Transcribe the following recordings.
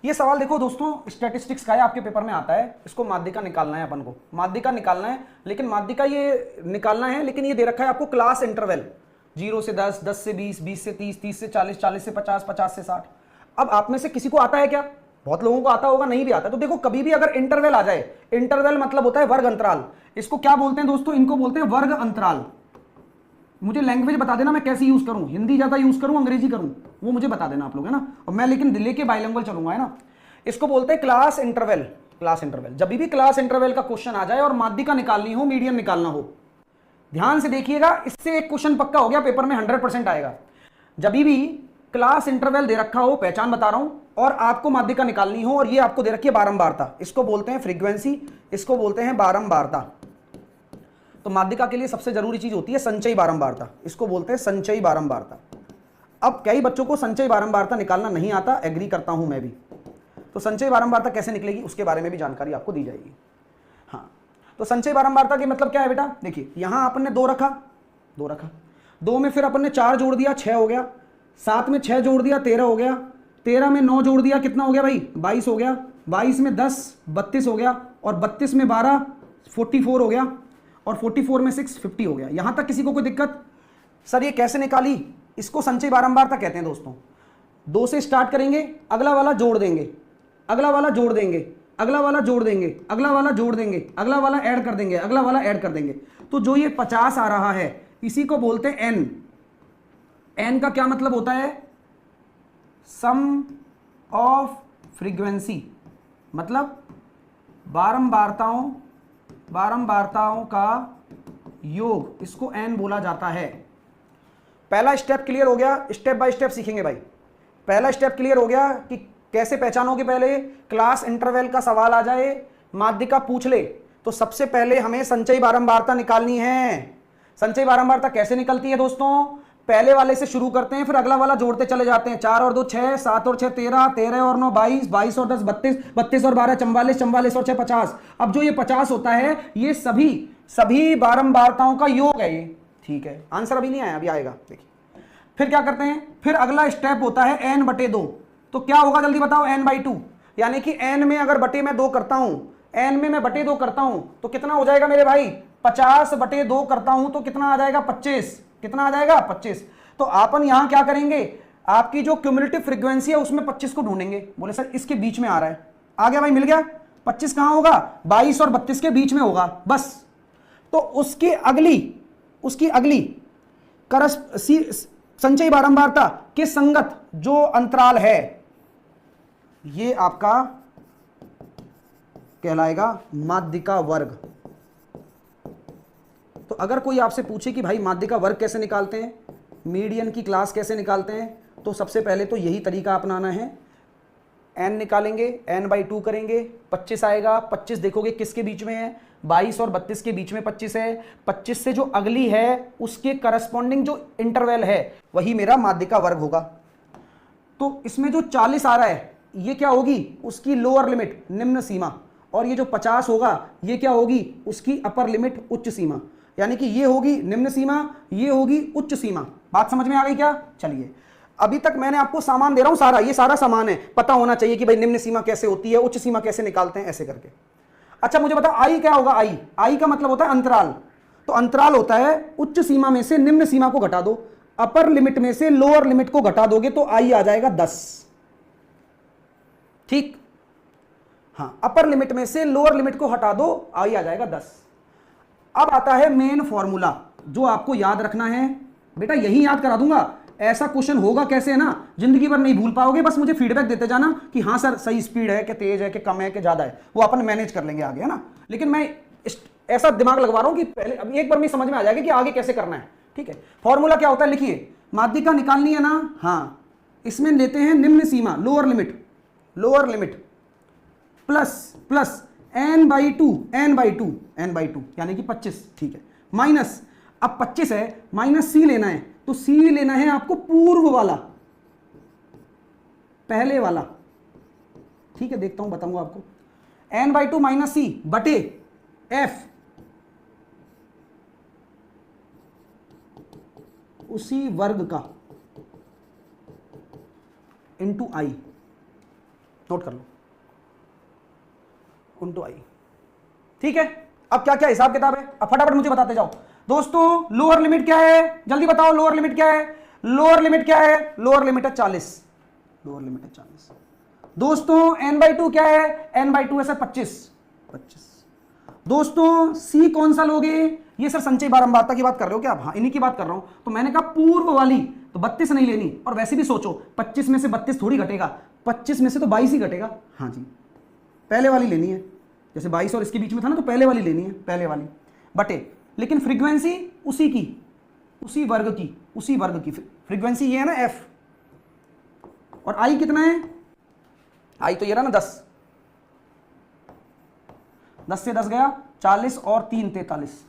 ये सवाल देखो दोस्तों, स्टैटिस्टिक्स का है, आपके पेपर में आता है। इसको माध्यिका निकालना है अपन को, माध्यिका निकालना है, लेकिन माध्यिका ये निकालना है, लेकिन ये दे रखा है आपको क्लास इंटरवल 0 से 10, 10 से 20, 20 से 30, 30 से 40, 40 से 50, 50 से 60। अब आप में से किसी को आता है क्या? बहुत लोगों को आता होगा, नहीं भी आता। तो देखो कभी भी अगर इंटरवल आ जाए, इंटरवल मतलब होता है वर्ग अंतराल। इसको क्या बोलते हैं दोस्तों? इनको बोलते हैं वर्ग अंतराल। मुझे लैंग्वेज बता देना मैं कैसे यूज करूं, हिंदी ज्यादा यूज करूं अंग्रेजी करूं, वो मुझे बता देना आप लोग, है ना। और मैं लेकिन लेके बाइलिंगुअल चलूंगा, है ना। इसको बोलते हैं क्लास इंटरवल। क्लास इंटरवल, जब भी क्लास इंटरवल का क्वेश्चन आ जाए और माध्यिका निकालनी हो, मीडियन निकालना हो, ध्यान से देखिएगा, इससे एक क्वेश्चन पक्का हो गया, पेपर में 100% आएगा। जब भी क्लास इंटरवल दे रखा हो, पहचान बता रहा हूं, और आपको माध्यिका निकालनी हो, और ये आपको दे रखी है बारंबारता, इसको बोलते हैं फ्रीक्वेंसी, इसको बोलते हैं बारंबारता। तो माध्यिका के लिए सबसे जरूरी चीज होती है संचयी बारंबारता, इसको बोलते हैं संचयी बारंबारता। अब कई बच्चों को संचयी बारंबारता निकालना नहीं आता, एग्री करता हूं मैं भी। तो संचयी बारंबारता कैसे निकलेगी उसके बारे में भी जानकारी आपको दी जाएगी। हाँ, तो संचयी बारंबारता के मतलब क्या है बेटा? देखिए यहां अपन ने 2 रखा, 2 रखा, 2 में फिर अपन ने 4 जोड़ दिया, 6 हो गया, 7 में 6 जोड़ दिया, 13 हो गया, 13 में 9 जोड़ दिया, कितना हो गया भाई? 22 हो गया, 22 में 10 32 हो गया, और 32 में 12 44 हो गया, और 44 में 6 50 हो गया। यहां तक किसी को कोई दिक्कत? सर ये कैसे निकाली? इसको संचयी बारंबारता कहते हैं दोस्तों। 2 से स्टार्ट करेंगे, अगला वाला जोड़ देंगे, अगला वाला जोड़ देंगे, अगला वाला जोड़ देंगे, अगला वाला जोड़ देंगे, अगला वाला ऐड कर देंगे, अगला वाला ऐड कर देंगे। तो जो ये 50 आ रहा है इसी को बोलते हैं एन। एन का क्या मतलब होता है? सम ऑफ फ्रीक्वेंसी, मतलब बारंबारताओं का योग, इसको एन बोला जाता है। पहला स्टेप क्लियर हो गया, स्टेप बाय स्टेप सीखेंगे भाई। पहला स्टेप क्लियर हो गया कि कैसे पहचानोगे। पहले क्लास इंटरवल का सवाल आ जाए, माध्यिका पूछ ले, तो सबसे पहले हमें संचयी बारंबारता निकालनी है। संचयी बारंबारता कैसे निकलती है दोस्तों? पहले वाले से शुरू करते हैं, फिर अगला वाला जोड़ते चले जाते हैं। 4 और 2 6, 7 और 6 13, 13 और 9 22, 22 और 10 32, 32 और 12 44, 44 और 6 50। अब जो ये 50 होता है ये सभी बारंबारताओं का योग है ये, ठीक है। आंसर अभी नहीं आया, अभी आएगा, देखिए। फिर क्या करते हैं? फिर अगला स्टेप होता है n/2। तो क्या होगा जल्दी बताओ? n/2, यानी कि n में अगर बटे में 2 करता हूं, n में मैं बटे 2 करता हूं तो कितना हो जाएगा मेरे भाई? 50/2 करता हूं तो कितना आ जाएगा? 25। कितना आ जाएगा? 25। तो अपन यहां क्या करेंगे? आपकी जो क्यूमुलेटिव फ्रीक्वेंसी है उसमें 25 को ढूंढेंगे। बोले सर इसके बीच में आ रहा है। आ गया भाई, मिल गया। 25 कहां होगा? 22 और 32 के बीच में होगा, बस। तो उसकी अगली संचयी बारंबारता के संगत जो अंतराल है ये आपका कहलाएगा माध्यिका वर्ग। तो अगर कोई आपसे पूछे कि भाई माध्यिका वर्ग कैसे निकालते हैं, मीडियन की क्लास कैसे निकालते हैं, तो सबसे पहले तो यही तरीका अपनाना है। n निकालेंगे, n/2 करेंगे, 25 आएगा। 25 देखोगे किसके बीच में है? 22 और 32 के बीच में 25 है। 25 से जो अगली है उसके करस्पॉन्डिंग जो इंटरवल है वही मेरा माध्यिका वर्ग होगा। तो इसमें जो 40 आ रहा है ये क्या होगी? उसकी लोअर लिमिट, निम्न सीमा। और ये जो 50 होगा ये क्या होगी? उसकी अपर लिमिट, उच्च सीमा। यानी कि ये होगी निम्न सीमा, ये होगी उच्च सीमा। बात समझ में आ गई क्या? चलिए, अभी तक मैंने आपको सामान दे रहा हूं सारा, ये सारा सामान है, पता होना चाहिए कि भाई निम्न सीमा कैसे होती है, उच्च सीमा कैसे निकालते हैं, ऐसे करके। अच्छा मुझे बताओ आई क्या होगा? आई का मतलब होता है अंतराल। तो अंतराल होता है उच्च सीमा में से निम्न सीमा को घटा दो, अपर लिमिट में से लोअर लिमिट को घटा दोगे तो आई आ जाएगा 10। ठीक, हाँ, अपर लिमिट में से लोअर लिमिट को हटा दो, आई आ जाएगा 10। अब आता है मेन फॉर्मूला जो आपको याद रखना है। बेटा यही याद करा दूंगा, ऐसा क्वेश्चन होगा कैसे है ना, जिंदगी भर नहीं भूल पाओगे। बस मुझे फीडबैक देते जाना कि हाँ सर सही स्पीड है कि तेज है कि कम है कि ज्यादा है, वो अपन मैनेज कर लेंगे आगे, है ना। लेकिन मैं ऐसा दिमाग लगवा रहा हूं कि पहले अब एक बार में समझ में आ जाएगा कि आगे कैसे करना है। ठीक है, फॉर्मूला क्या होता है लिखिए। माध्यिका निकालनी है ना, हाँ, इसमें लेते हैं निम्न सीमा, लोअर लिमिट प्लस n/2 यानी कि 25। ठीक है, माइनस, अब 25 है, माइनस सी लेना है, तो सी लेना है आपको पूर्व वाला, पहले वाला। ठीक है, देखता हूं, बताऊंगा आपको। n/2 माइनस सी बटे एफ, उसी वर्ग का, इंटू आई। नोट कर लो, इंटू आई। ठीक है, अब क्या क्या हिसाब किताब है, अब फटाफट मुझे बताते जाओ दोस्तों। लोअर लिमिट क्या है, जल्दी बताओ, लोअर लिमिट क्या है? लोअर लिमिट क्या है? लोअर लिमिट है 40, लोअर लिमिट है 40। दोस्तों n/2 क्या है? n/2 है सर 25। दोस्तों सी कौन सा लोगे? ये सर संचय बारंबारता की बात कर रहे हो क्या आप? हाँ, इन्हीं की बात कर रहा हूं। तो मैंने कहा पूर्व वाली तो 32 नहीं लेनी, और वैसे भी सोचो 25 में से 32 थोड़ी घटेगा, 25 में से तो 22 ही घटेगा। हाँ जी, पहले वाली लेनी है, जैसे 22 और इसके बीच में था ना, तो पहले वाली लेनी है, पहले वाली बटे। लेकिन फ्रीक्वेंसी उसी की, उसी वर्ग की फ्रीक्वेंसी ये है ना एफ, और आई कितना है? आई तो ये रहा ना 10, 10 से 10 गया 40 और 3 43,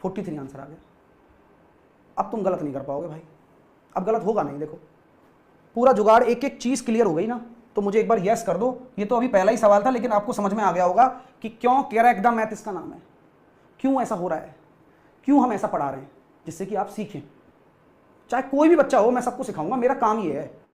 43 आंसर आ गया। अब तुम गलत नहीं कर पाओगे भाई, अब गलत होगा नहीं। देखो पूरा जुगाड़, एक एक चीज क्लियर हो गई ना, तो मुझे एक बार यस कर दो। ये तो अभी पहला ही सवाल था, लेकिन आपको समझ में आ गया होगा कि क्यों क्रैक द मैथ इसका नाम है, क्यों ऐसा हो रहा है, क्यों हम ऐसा पढ़ा रहे हैं, जिससे कि आप सीखें। चाहे कोई भी बच्चा हो, मैं सबको सिखाऊंगा, मेरा काम ये है।